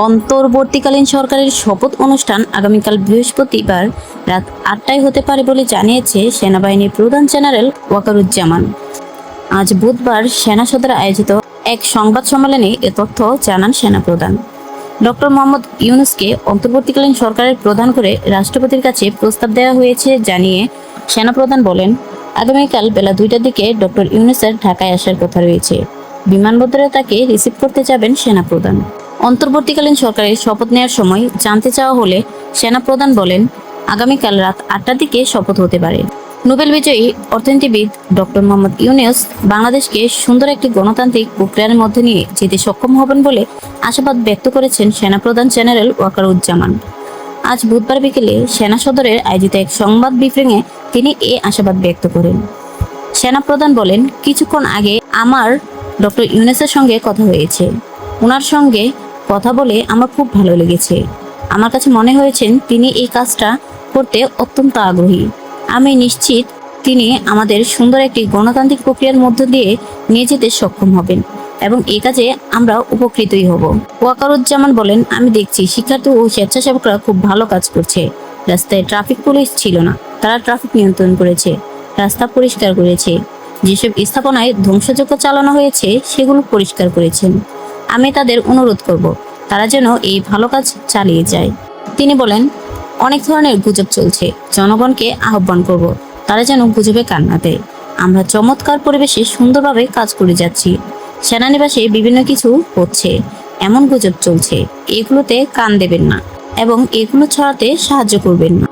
অন্তর্বর্তীকালীন সরকারের শপথ অনুষ্ঠান আগামীকাল বৃহস্পতিবার রাত ৮টায় হতে পারে বলে জানিয়েছে সেনাবাহিনীর প্রধান জেনারেল ওয়াকারুজ্জামান। আজ বুধবার সেনা সদরে আয়োজিত এক সংবাদ সম্মেলনে এ তথ্য জানান সেনাপ্রধান। ডক্টর মোহাম্মদ ইউনূসকে অন্তর্বর্তীকালীন সরকারের প্রধান করে রাষ্ট্রপতির কাছে প্রস্তাব দেওয়া হয়েছে জানিয়ে সেনাপ্রধান বলেন, আগামীকাল বেলা ২টার দিকে ডক্টর ইউনূসের ঢাকায় আসার কথা রয়েছে। বিমানবন্দরে তাকে রিসিভ করতে যাবেন সেনাপ্রধান। অন্তর্বর্তীকালীন সরকারের শপথ নেওয়ার সময় জানতে চাওয়া হলে সেনাপ্রধান বলেন, আগামীকাল রাত ৮টার দিকে শপথ হতে পারে। নোবেল বিজয়ী অর্থনীতিবিদ ডক্টর মোহাম্মদ ইউনূস বাংলাদেশকে সুন্দর একটি গণতান্ত্রিক প্রক্রিয়ার মধ্যে নিয়ে যেতে সক্ষম হবেন বলে আশাবাদ ব্যক্ত করেছেন সেনাপ্রধান জেনারেল ওয়াকারুজ্জামান। আজ বুধবার বিকেলে সেনা সদরের আয়োজিত এক সংবাদ ব্রিফিংয়ে তিনি এই আশাবাদ ব্যক্ত করেন। সেনাপ্রধান বলেন, কিছুক্ষণ আগে আমার ডক্টর ইউনূসের সঙ্গে কথা হয়েছে। ওনার সঙ্গে কথা বলে আমার খুব ভালো লেগেছে। আমার কাছে মনে হয়েছেন তিনি এই কাজটা করতে অত্যন্ত আগ্রহী। আমি নিশ্চিত তিনি আমাদের সুন্দর একটি গণতান্ত্রিক প্রক্রিয়ার মধ্য দিয়ে নিয়ে যেতে সক্ষম হবেন এবং এই কাজে আমরা উপকৃতই হব। ওয়াকারুজ্জামান বলেন, আমি দেখছি শিক্ষার্থী ও স্বেচ্ছাসেবকরা খুব ভালো কাজ করছে। রাস্তায় ট্রাফিক পুলিশ ছিল না, তারা ট্রাফিক নিয়ন্ত্রণ করেছে, রাস্তা পরিষ্কার করেছে, যেসব স্থাপনায় ধ্বংসযজ্ঞ চালানো হয়েছে সেগুলো পরিষ্কার করেছেন। আমি তাদের অনুরোধ করব তারা যেন এই ভালো কাজ চালিয়ে যায়। তিনি বলেন, অনেক ধরনের গুজব চলছে, জনগণকে আহ্বান করব তারা যেন গুজবে কান না দেয়। আমরা চমৎকার পরিবেশে সুন্দরভাবে কাজ করে যাচ্ছি। সেনানিবাসে বিভিন্ন কিছু হচ্ছে, এমন গুজব চলছে, এগুলোতে কান দেবেন না এবং এগুলো ছড়াতে সাহায্য করবেন না।